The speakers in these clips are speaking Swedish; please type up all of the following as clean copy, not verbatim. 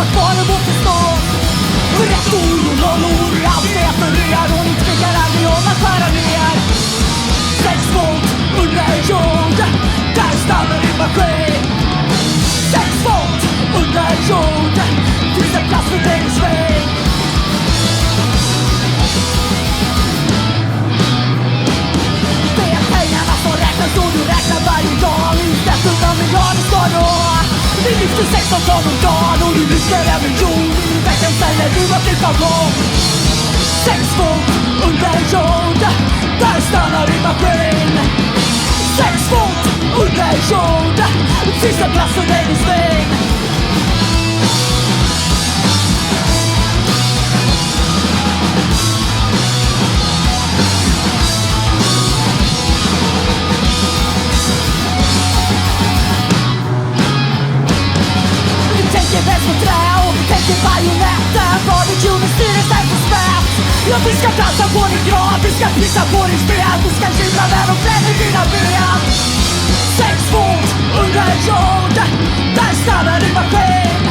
vart var det bort förstås. Rätt ord och nollor, allt det som rör och ni tvekar aldrig om att skära ner. 6 volt under jord, där stannar din maskin. 6 volt under jord, finns det plats för dig i sväng. Det är pengarna som räknas och du räknar varje dag. Istället 100 miljarder ska du ha. Vi lyfter 16 ton om dagen och du lyfter över jord. I veckan säger du att det tar lång. 6 volt under jord, där stannar din maskin. 6 volt under jord, finns det plats för dig i sväng. Vi tänker bäst på trä och vi tänker bajonetter. Var det kul med styr istället för spett. Ja, vi ska dansa på din grav, vi ska pissa på din spel. Vi ska kymra när de bränner dina ben. 6 volt under jord, där stannar din maskin.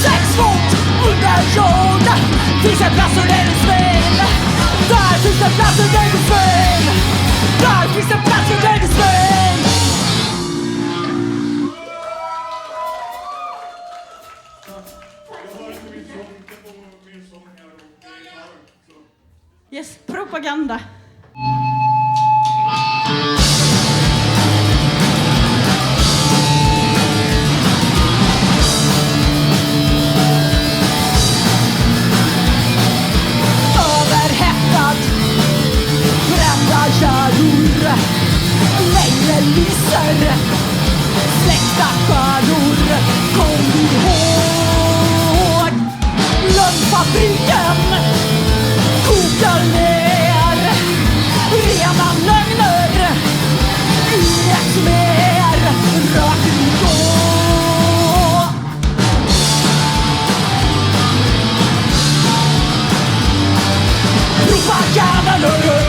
6 volt under jord, finns det plats för dig i sväng. Där finns det plats för dig i sväng. Där finns det plats för dig i sväng. Yes, propaganda. Överhettad, brända kärror, längre lyser, släckta stjärnor. Kom ihåg, lögnfabriken kokar ner rena lögner i ett mer rökridå. Propaganda lögner,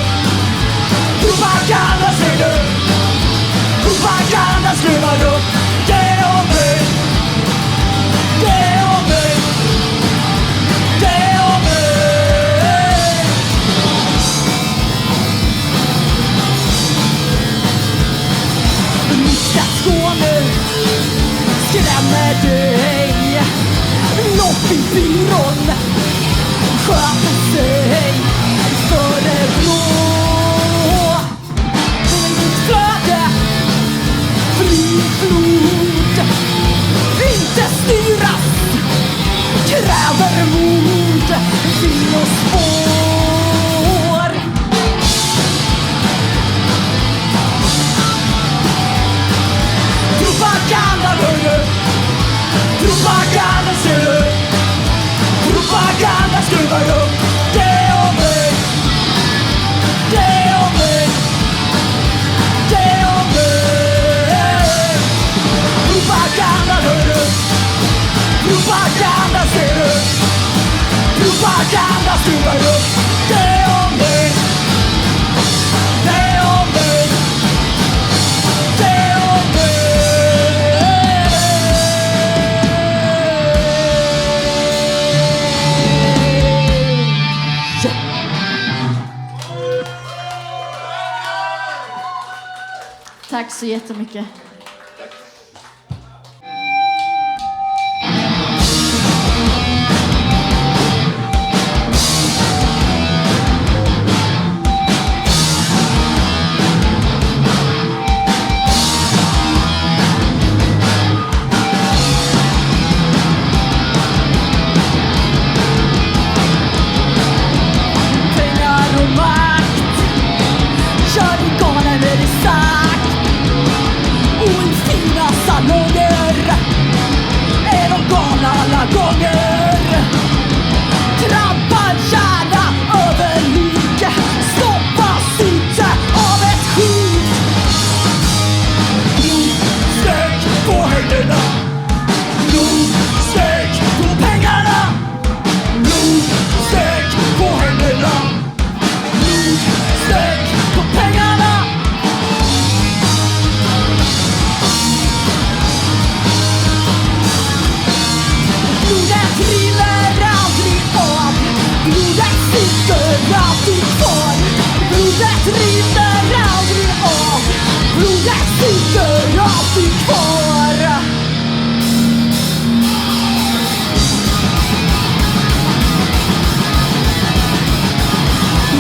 propaganda ser du, propaganda skruvar upp. Det är om mig, det är om mig, det är om mig. Skåne skrämmer dig. Lobbybyrån sköter sig för det blå. Mitt flöde blir flod, inte styras, kräver mod, vin och spår. Propaganda hörru, propaganda ser du, propaganda skruvar upp. Det är om mig, det är om mig, det är om mig. Propaganda hörru, propaganda ser du, propaganda skruvar upp. Det är om mig, det är om mig, det är om mig. Tack så jättemycket. Pengar och makt, kör igång när det är sagt. sitter alltid kvar. Blodet rinner aldrig av. Blodet sitter alltid kvar.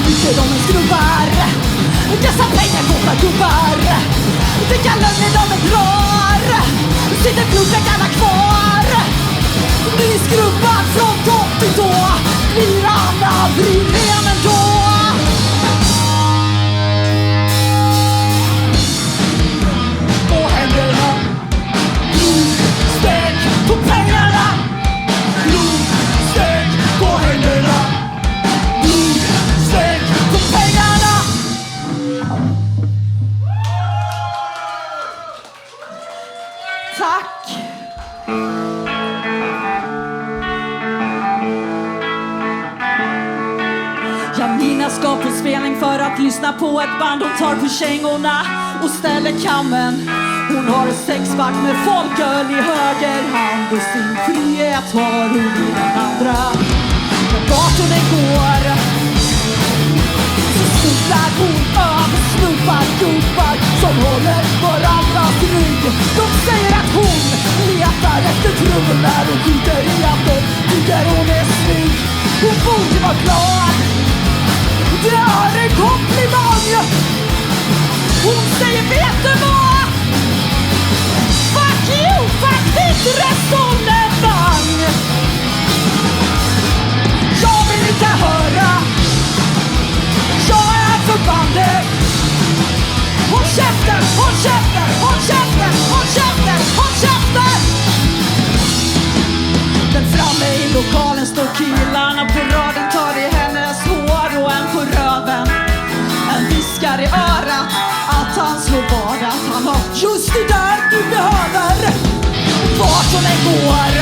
Mycket de skruvar. Dessa pengar kostar gubbar. Vilka lögner de drar. Sitter blodfläckarna kvar. Ni skruvar från topp till tå. Blir han aldrig ren ändå. På händerna. Blodstänk på pengarna. Blodstänk på händerna. Blodstänk på pengarna. Tack. Janina ska på spelning för att lyssna på ett band. Hon tar på kängorna och ställer kammen. Hon har ett sexpack med folköl i höger hand. Och sin frihet har hon i den andra. Men vart hon än går så snubblar hon över snubbar gubbar som håller varandras rygg. De säger att hon letar efter trubbel när hon skjuter i att de tycker hon är snygg. Hon borde vara glad. Det är en komplimang. Hon säger vet du vad? Fuck you, fuck ditt resonemang. Jag vill inte höra. Jag är förbandet. Håll käften, håll käften, håll käften, håll käften, håll käften. Den framme i lokalen står killarna på raden. Tar i hennes hår och en på röven. En viskar i örat att han slår vad. Att han har just det där du behöver. Vart hon än går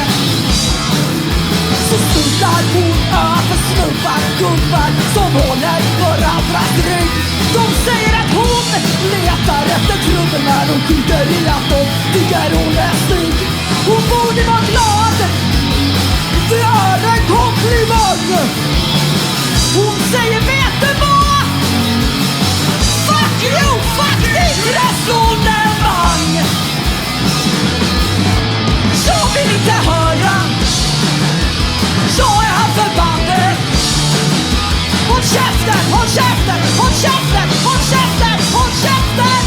så snubblar hon över snubbar gubbar som håller varandras rygg. De säger att hon letar efter trubbel när hon skjuter i att de tycker hon är snygg. Hon borde vara glad. Det är en komplimang. Hon säger vet du vad? Fuck you, fuck ditt resonemang. Jag vill inte höra. Jag är här för bandet. Håll käften, håll käften, håll käften, håll käften, håll käften.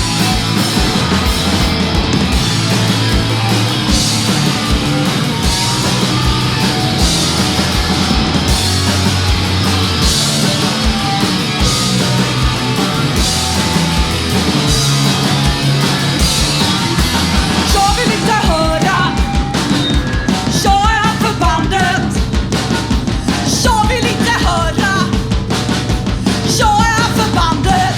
Jag vill inte höra. Jag är här för bandet. Jag vill inte höra. Jag är här för bandet.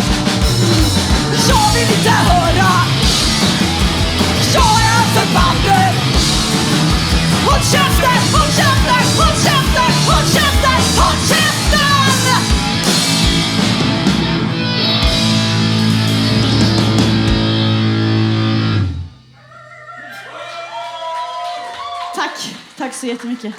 Jag vill inte höra. Jag är här för bandet. Håll käften, håll käften, håll käften, håll käften, håll käften. Tack, tack så jättemycket.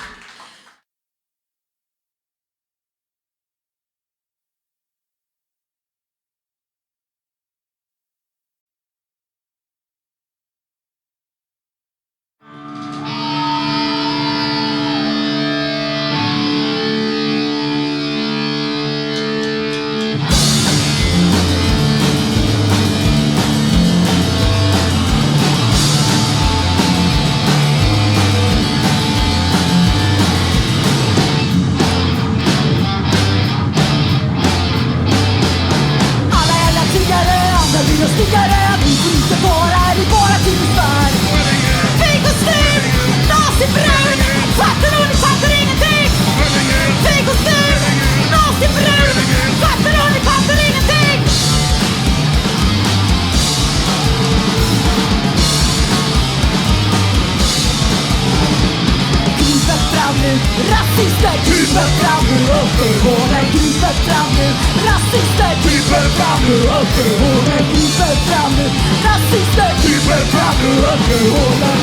Rasister kryper fram nu upp ur hålen. Kryper fram nu. Rasister kryper fram nu upp ur hålen. Kryper fram nu. Rasister kryper fram nu upp ur hålen.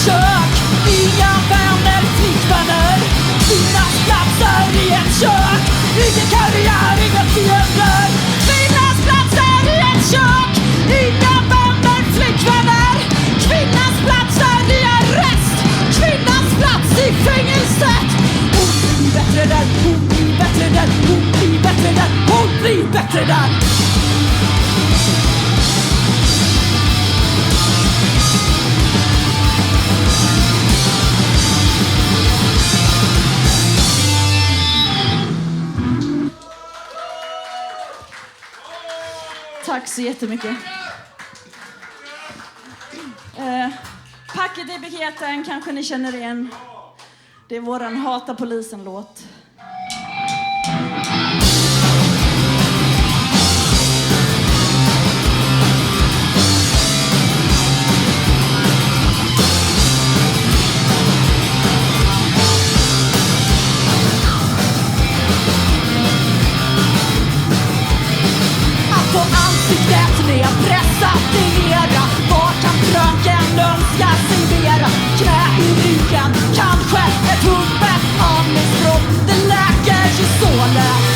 kök. Inga vänner, flickvänner. Kvinnas platser i ett kök. Ingen karriär, inga fiender. Kvinnas platser i ett kök. Inga vänner, flickvänner. Kvinnas platser i arrest. Kvinnas plats i fängelset. Hon blir bättre där, hon blir bättre där, hon blir bättre där, hon blir bättre där. Tack så jättemycket. Packet i buketen kanske ni känner igen. Det är våran Hata polisen-låt. På ansiktet när jag pressat i era. Var kan fröken önska sig mera? Knä i ryggen, kanske ett huvudet andningsbrott. Det läker ju så lätt.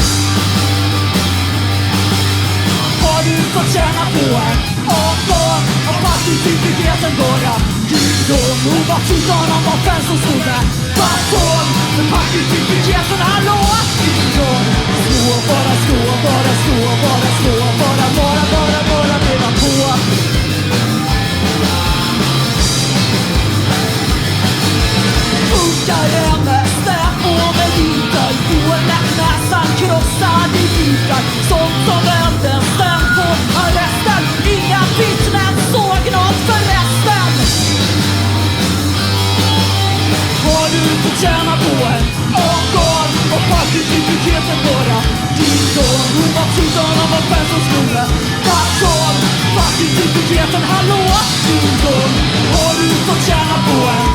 Har du fått känna på en avgång av partitydligheten bara? Dygdom, ovaksidan om vad fem som stod där. Batong, med partitydligheten, hallå? Dygdom, slå, bara slå, bara slå, bara slå, bara leva på. Funkar det med stäm och med bitar? Hålet, näsan krossad i bitar. Sånt som elden stäm på arresten. Inga vittnen såg något förresten. Har du fått känna på en avgång och partitydligheten bara? Dygdom, ovaksidan om vad fem som slog det. Batong, partitydligheten, hallå? Dygdom, har du fått känna på en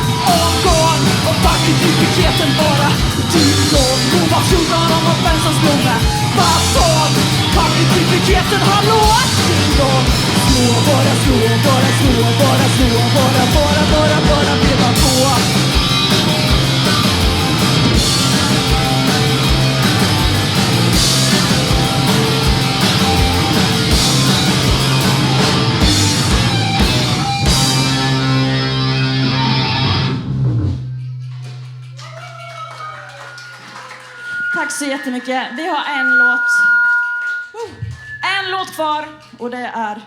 avgång och partitydligheten bara? Dygdom, ovaksidan om vad fem som slog det. Batong, partitydligheten, hallå? Dygdom, slå, bara slå, bara slå, bara slå, bara leva på. Tack så jättemycket. Vi har en låt kvar och det är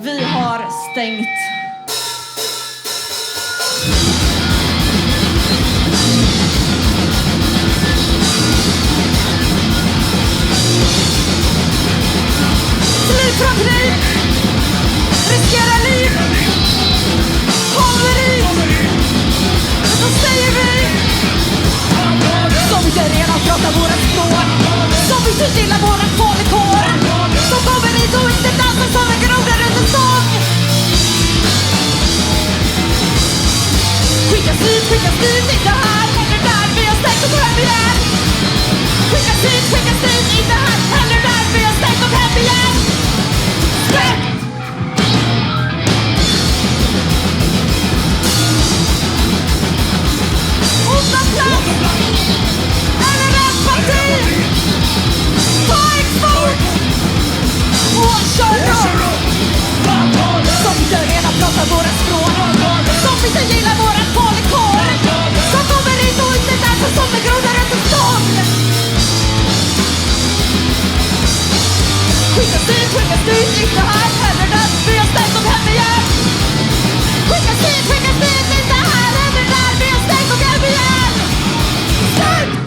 Vi har stängt. Fly från krig, riskera liv, haveri. Så säger vi som inte redan pratar våra språk, som inte gillar våra kvalkår, som kommer hit och inte dansar som en groda runt en sång. Skickas dit, inte här eller där. Vi har stängt och hem igen. Skickas dit, inte här eller där. Vi har stängt och hem igen. Stängt! Utan plats eller empati. Ta export och kör upp. Som inte redan pratar våra språk, som inte gillar våra kvalkår, som kommer hit och inte dansar som en groda runt en stång. Skickas dit, inte här eller där. Vi har stängt och hem igen. Skickas dit, inte här eller där. Vi har stängt och hem igen. Stängt!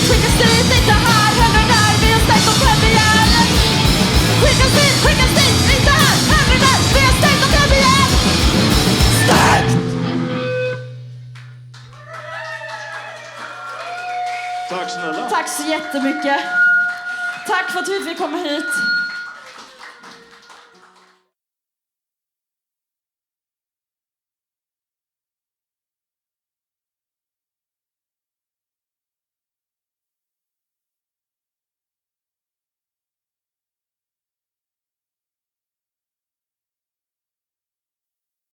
Skickas dit, inte här eller där. Vi har stängt och hem igen. Skickas dit, inte här eller där. Vi har stängt och hem igen. Stängt! Tack snälla. Tack så jättemycket. Tack för att vi fick komma hit.